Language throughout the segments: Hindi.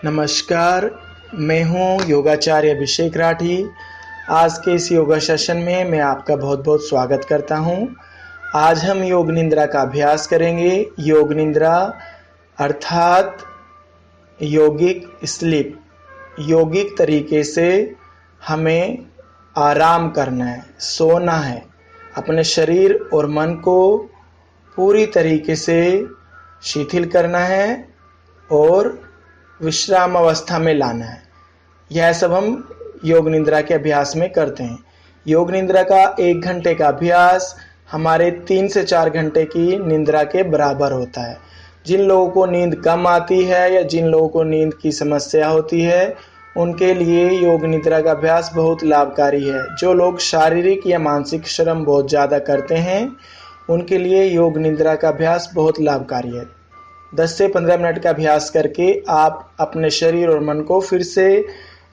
नमस्कार, मैं हूँ योगाचार्य अभिषेक राठी। आज के इस योगा सेशन में मैं आपका बहुत बहुत स्वागत करता हूँ। आज हम योग निद्रा का अभ्यास करेंगे। योग निद्रा अर्थात योगिक स्लीप। योगिक तरीके से हमें आराम करना है, सोना है, अपने शरीर और मन को पूरी तरीके से शिथिल करना है और विश्राम अवस्था में लाना है। यह सब हम योग निद्रा के अभ्यास में करते हैं। योग निद्रा का 1 घंटे का अभ्यास हमारे 3 से 4 घंटे की निद्रा के बराबर होता है। जिन लोगों को नींद कम आती है या जिन लोगों को नींद की समस्या होती है, उनके लिए योग निद्रा का अभ्यास बहुत लाभकारी है। जो लोग शारीरिक या मानसिक श्रम बहुत ज़्यादा करते हैं, उनके लिए योग निद्रा का अभ्यास बहुत लाभकारी है। 10 से 15 मिनट का अभ्यास करके आप अपने शरीर और मन को फिर से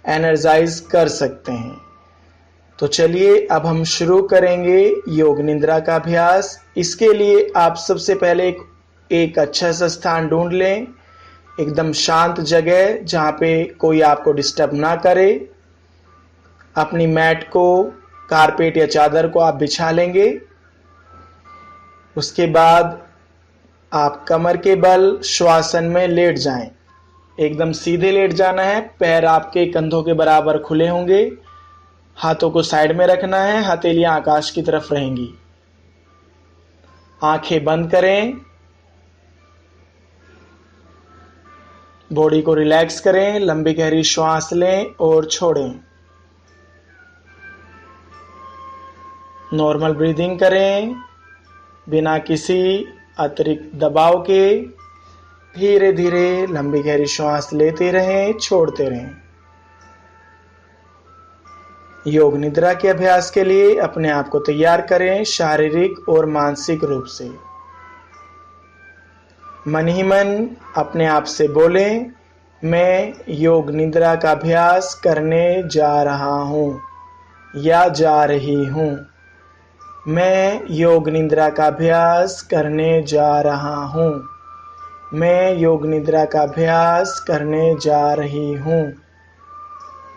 एनर्जाइज कर सकते हैं। तो चलिए अब हम शुरू करेंगे योग निद्रा का अभ्यास। इसके लिए आप सबसे पहले एक अच्छा सा स्थान ढूंढ लें, एकदम शांत जगह जहाँ पे कोई आपको डिस्टर्ब ना करे। अपनी मैट को, कारपेट या चादर को आप बिछा लेंगे। उसके बाद आप कमर के बल श्वासन में लेट जाएं। एकदम सीधे लेट जाना है। पैर आपके कंधों के बराबर खुले होंगे। हाथों को साइड में रखना है। हथेलियां आकाश की तरफ रहेंगी। आंखें बंद करें। बॉडी को रिलैक्स करें। लंबी गहरी श्वास लें और छोड़ें। नॉर्मल ब्रीदिंग करें बिना किसी अतिरिक्त दबाव के। धीरे धीरे लंबी गहरी श्वास लेते रहें, छोड़ते रहें। योग निद्रा के अभ्यास के लिए अपने आप को तैयार करें, शारीरिक और मानसिक रूप से। मन ही मन अपने आप से बोलें, मैं योग निद्रा का अभ्यास करने जा रहा हूँ या जा रही हूँ। मैं योग निद्रा का अभ्यास करने जा रहा हूँ। मैं योग निद्रा का अभ्यास करने जा रही हूँ।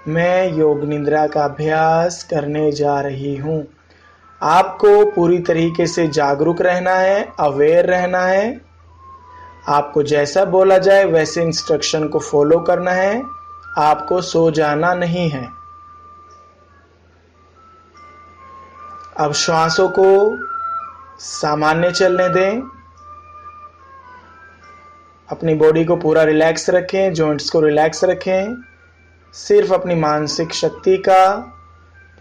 मैं योग निद्रा का अभ्यास करने जा रही हूँ। आपको पूरी तरीके से जागरूक रहना है, अवेयर रहना है। आपको जैसा बोला जाए वैसे इंस्ट्रक्शन को फॉलो करना है। आपको सो जाना नहीं है। अब श्वासों को सामान्य चलने दें। अपनी बॉडी को पूरा रिलैक्स रखें, जॉइंट्स को रिलैक्स रखें। सिर्फ अपनी मानसिक शक्ति का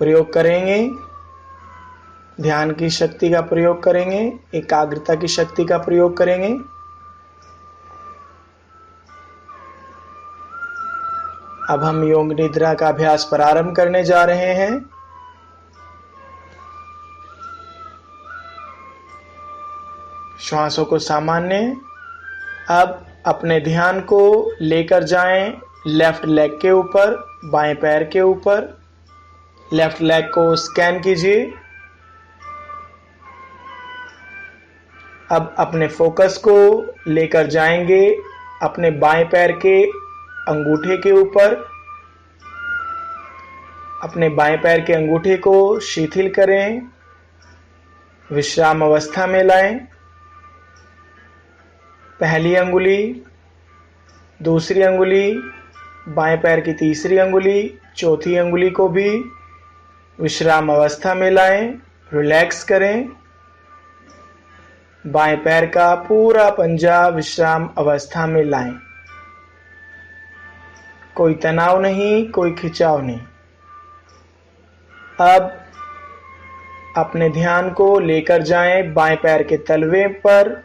प्रयोग करेंगे, ध्यान की शक्ति का प्रयोग करेंगे, एकाग्रता की शक्ति का प्रयोग करेंगे। अब हम योग निद्रा का अभ्यास प्रारंभ करने जा रहे हैं। श्वासों को सामान्य। अब अपने ध्यान को लेकर जाएं लेफ्ट लेग के ऊपर, बाएं पैर के ऊपर। लेफ्ट लेग को स्कैन कीजिए। अब अपने फोकस को लेकर जाएंगे अपने बाएं पैर के अंगूठे के ऊपर। अपने बाएं पैर के अंगूठे को शिथिल करें, विश्राम अवस्था में लाएं। पहली अंगुली, दूसरी अंगुली, बाएं पैर की तीसरी अंगुली, चौथी अंगुली को भी विश्राम अवस्था में लाएं, रिलैक्स करें। बाएं पैर का पूरा पंजा विश्राम अवस्था में लाएं। कोई तनाव नहीं, कोई खिंचाव नहीं। अब अपने ध्यान को लेकर जाएं बाएं पैर के तलवे पर।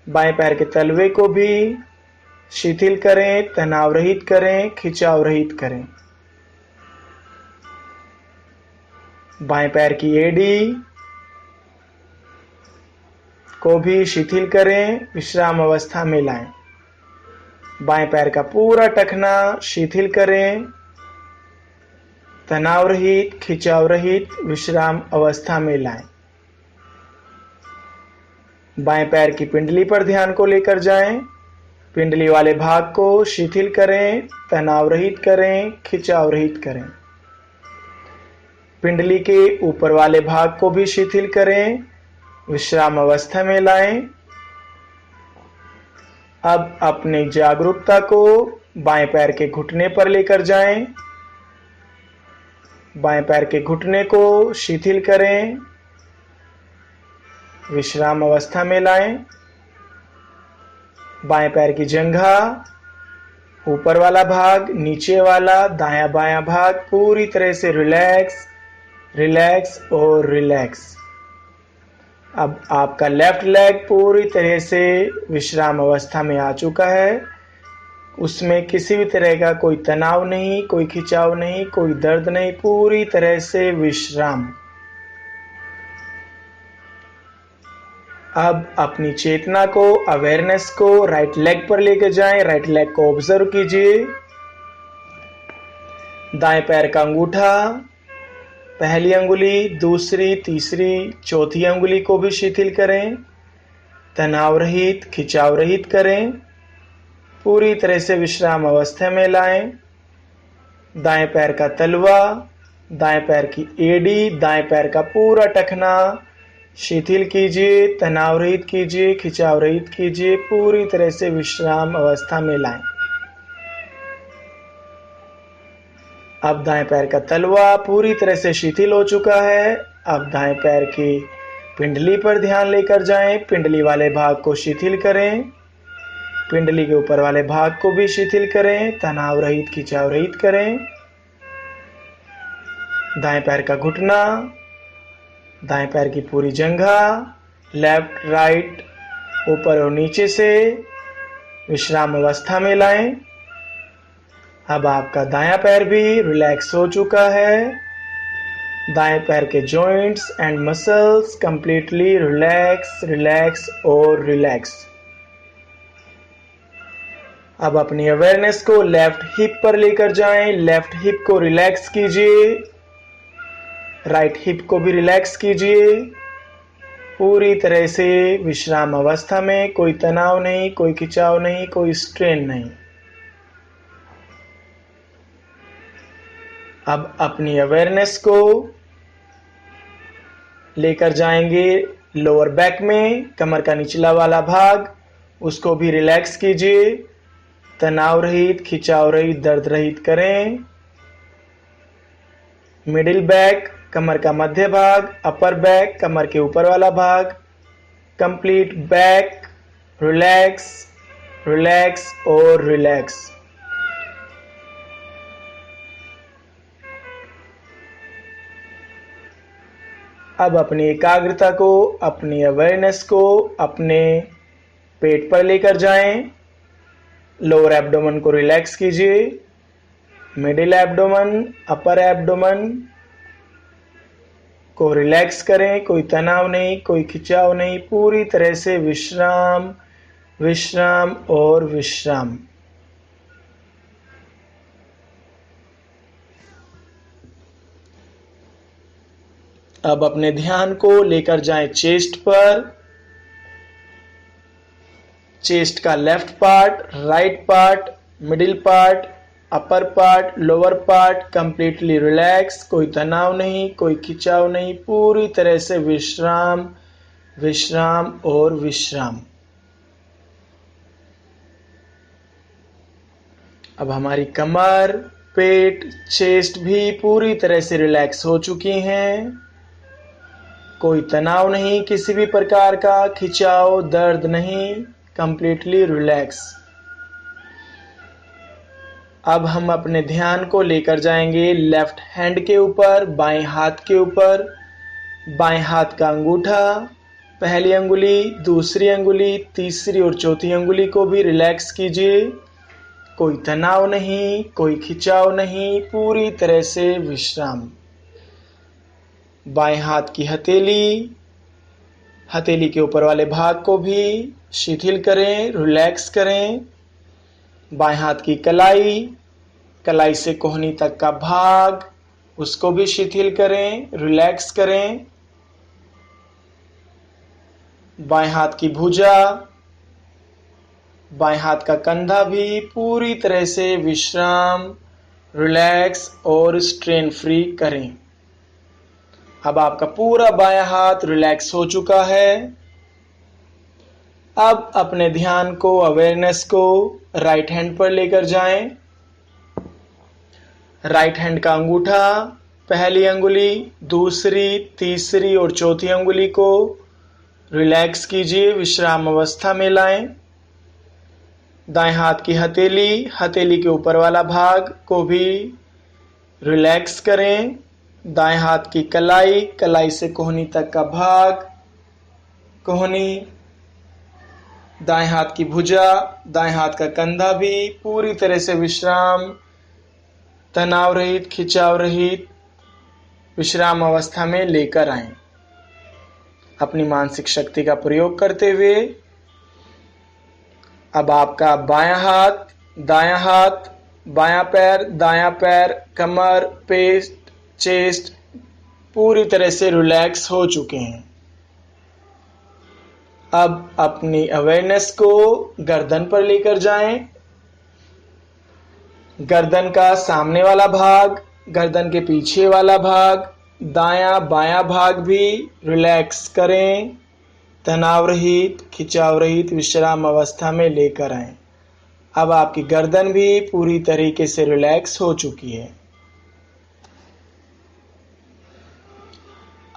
बाएं पैर के तलवे को भी शिथिल करें, तनाव रहित करें, खिंचाव रहित करें। बाएं पैर की एड़ी को भी शिथिल करें, विश्राम अवस्था में लाएं। बाएं पैर का पूरा टखना शिथिल करें, तनाव रहित, खिंचाव रहित, विश्राम अवस्था में लाएं। बाएं पैर की पिंडली पर ध्यान को लेकर जाएं। पिंडली वाले भाग को शिथिल करें, तनाव रहित करें, खिंचाव रहित करें। पिंडली के ऊपर वाले भाग को भी शिथिल करें, विश्राम अवस्था में लाएं। अब अपनी जागरूकता को बाएं पैर के घुटने पर लेकर जाएं। बाएं पैर के घुटने को शिथिल करें, विश्राम अवस्था में लाएं। बाएं पैर की जंघा, ऊपर वाला भाग, नीचे वाला, दायां बायां भाग पूरी तरह से रिलैक्स, रिलैक्स और रिलैक्स। अब आपका लेफ्ट लेग पूरी तरह से विश्राम अवस्था में आ चुका है। उसमें किसी भी तरह का कोई तनाव नहीं, कोई खिंचाव नहीं, कोई दर्द नहीं, पूरी तरह से विश्राम। अब अपनी चेतना को, अवेयरनेस को राइट लेग पर लेकर जाएं। राइट लेग को ऑब्जर्व कीजिए। दाएं पैर का अंगूठा, पहली अंगुली, दूसरी, तीसरी, चौथी अंगुली को भी शिथिल करें, तनाव रहित, खिंचाव रहित करें, पूरी तरह से विश्राम अवस्था में लाएं। दाएं पैर का तलवा, दाएं पैर की एड़ी, दाएं पैर का पूरा टखना शिथिल कीजिए, तनाव रहित कीजिए, खिंचाव रहित कीजिए, पूरी तरह से विश्राम अवस्था में लाएं। अब दाएं पैर का तलवा पूरी तरह से शिथिल हो चुका है। अब दाएं पैर की पिंडली पर ध्यान लेकर जाएं। पिंडली वाले भाग को शिथिल करें, पिंडली के ऊपर वाले भाग को भी शिथिल करें, तनाव रहित, खिंचाव रहित करें। दाएं पैर का घुटना, दाएं पैर की पूरी जंघा, लेफ्ट राइट, ऊपर और नीचे से विश्राम अवस्था में लाएं। अब आपका दायां पैर भी रिलैक्स हो चुका है। दाएं पैर के joints and muscles completely relax, relax और रिलैक्स। अब अपनी अवेयरनेस को लेफ्ट हिप पर लेकर जाएं। लेफ्ट हिप को रिलैक्स कीजिए, राइट हिप को भी रिलैक्स कीजिए, पूरी तरह से विश्राम अवस्था में। कोई तनाव नहीं, कोई खिंचाव नहीं, कोई स्ट्रेन नहीं। अब अपनी अवेयरनेस को लेकर जाएंगे लोअर बैक में, कमर का निचला वाला भाग, उसको भी रिलैक्स कीजिए, तनाव रहित, खिंचाव रहित, दर्द रहित करें। मिडिल बैक, कमर का मध्य भाग, अपर बैक, कमर के ऊपर वाला भाग, कंप्लीट बैक रिलैक्स, रिलैक्स और रिलैक्स। अब अपनी एकाग्रता को, अपनी अवेयरनेस को अपने पेट पर लेकर जाएं। लोअर एब्डोमेन को रिलैक्स कीजिए, मिडिल एब्डोमेन, अपर एब्डोमेन को रिलैक्स करें। कोई तनाव नहीं, कोई खिंचाव नहीं, पूरी तरह से विश्राम, विश्राम और विश्राम। अब अपने ध्यान को लेकर जाएं चेस्ट पर। चेस्ट का left part, right part, middle part, upper part, lower part completely relax. कोई तनाव नहीं, कोई खिंचाव नहीं, पूरी तरह से विश्राम, विश्राम और विश्राम। अब हमारी कमर, पेट, चेस्ट भी पूरी तरह से रिलैक्स हो चुकी हैं। कोई तनाव नहीं, किसी भी प्रकार का खिंचाव, दर्द नहीं, कंप्लीटली रिलैक्स। अब हम अपने ध्यान को लेकर जाएंगे लेफ्ट हैंड के ऊपर, बाएं हाथ के ऊपर। बाएं हाथ का अंगूठा, पहली अंगुली, दूसरी अंगुली, तीसरी और चौथी अंगुली को भी रिलैक्स कीजिए। कोई तनाव नहीं, कोई खिंचाव नहीं, पूरी तरह से विश्राम। बाएं हाथ की हथेली, हथेली के ऊपर वाले भाग को भी शिथिल करें, रिलैक्स करें। बाएं हाथ की कलाई, कलाई से कोहनी तक का भाग, उसको भी शिथिल करें, रिलैक्स करें। बाएं हाथ की भुजा, बाएं हाथ का कंधा भी पूरी तरह से विश्राम, रिलैक्स और स्ट्रेन फ्री करें। अब आपका पूरा बायां हाथ रिलैक्स हो चुका है। अब अपने ध्यान को, अवेयरनेस को राइट हैंड पर लेकर जाएं। राइट हैंड का अंगूठा, पहली अंगुली, दूसरी, तीसरी और चौथी अंगुली को रिलैक्स कीजिए, विश्राम अवस्था में लाएं। दाएं हाथ की हथेली, हथेली के ऊपर वाला भाग को भी रिलैक्स करें। दाएं हाथ की कलाई, कलाई से कोहनी तक का भाग, कोहनी। दाएं हाथ की भुजा, दाएं हाथ का कंधा भी पूरी तरह से विश्राम, तनाव रहित, खिंचाव रहित विश्राम अवस्था में लेकर आएं। अपनी मानसिक शक्ति का प्रयोग करते हुए अब आपका बायां हाथ, दायां हाथ, बायां पैर, कमर, पेट, चेस्ट पूरी तरह से रिलैक्स हो चुके हैं। अब अपनी अवेयरनेस को गर्दन पर लेकर जाएं। गर्दन का सामने वाला भाग, गर्दन के पीछे वाला भाग, दायां बायां भाग भी रिलैक्स करें, तनाव रहित, खिंचाव रहित विश्राम अवस्था में लेकर आएं। अब आपकी गर्दन भी पूरी तरीके से रिलैक्स हो चुकी है।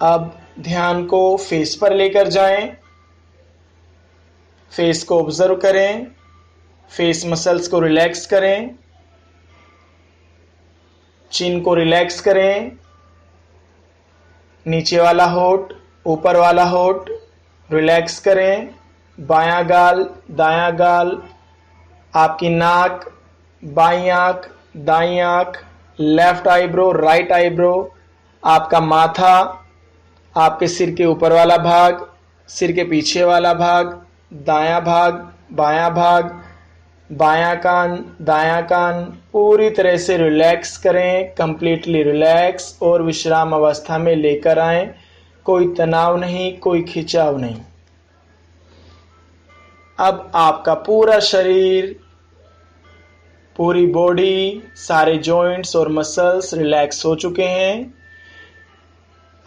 अब ध्यान को फेस पर लेकर जाएं। फेस को ऑब्जर्व करें, फेस मसल्स को रिलैक्स करें, चिन को रिलैक्स करें, नीचे वाला होंठ, ऊपर वाला होंठ रिलैक्स करें, बायां गाल, दायां गाल, आपकी नाक, बाईं आंख, दाईं आंख, लेफ्ट आईब्रो, राइट आईब्रो, आपका माथा, आपके सिर के ऊपर वाला भाग, सिर के पीछे वाला भाग, दायां भाग, बायां भाग, बायां कान, दायां कान पूरी तरह से रिलैक्स करें, कंप्लीटली रिलैक्स और विश्राम अवस्था में लेकर आएं। कोई तनाव नहीं, कोई खिंचाव नहीं। अब आपका पूरा शरीर, पूरी बॉडी, सारे जॉइंट्स और मसल्स रिलैक्स हो चुके हैं।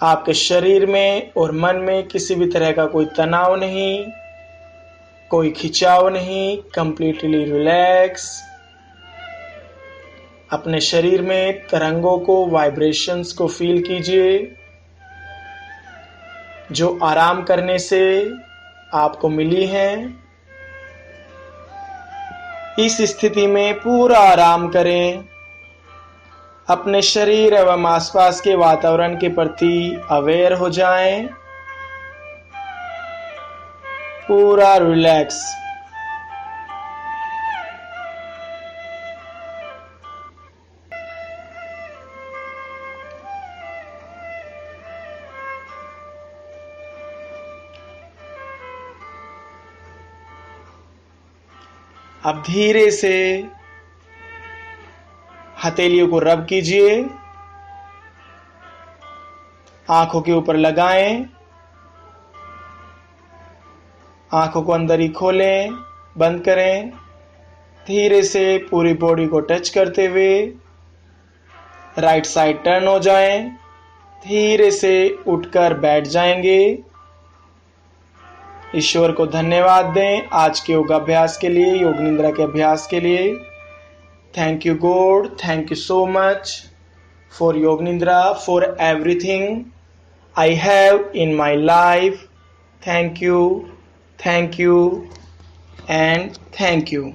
आपके शरीर में और मन में किसी भी तरह का कोई तनाव नहीं, कोई खिंचाव नहीं, कंप्लीटली रिलैक्स। अपने शरीर में तरंगों को, वाइब्रेशंस को फील कीजिए जो आराम करने से आपको मिली हैं। इस स्थिति में पूरा आराम करें। अपने शरीर एवं आसपास के वातावरण के प्रति अवेयर हो जाएं। पूरा रिलैक्स। अब धीरे से हथेलियों को रब कीजिए, आंखों के ऊपर लगाएं, आंखों को अंदर ही खोलें, बंद करें। धीरे से पूरी बॉडी को टच करते हुए राइट साइड टर्न हो जाएं। धीरे से उठकर बैठ जाएंगे। ईश्वर को धन्यवाद दें आज के योगाभ्यास के लिए, योग निद्रा के अभ्यास के लिए। Thank you God, thank you so much for योग निद्रा, for everything I have in my life. Thank you and thank you.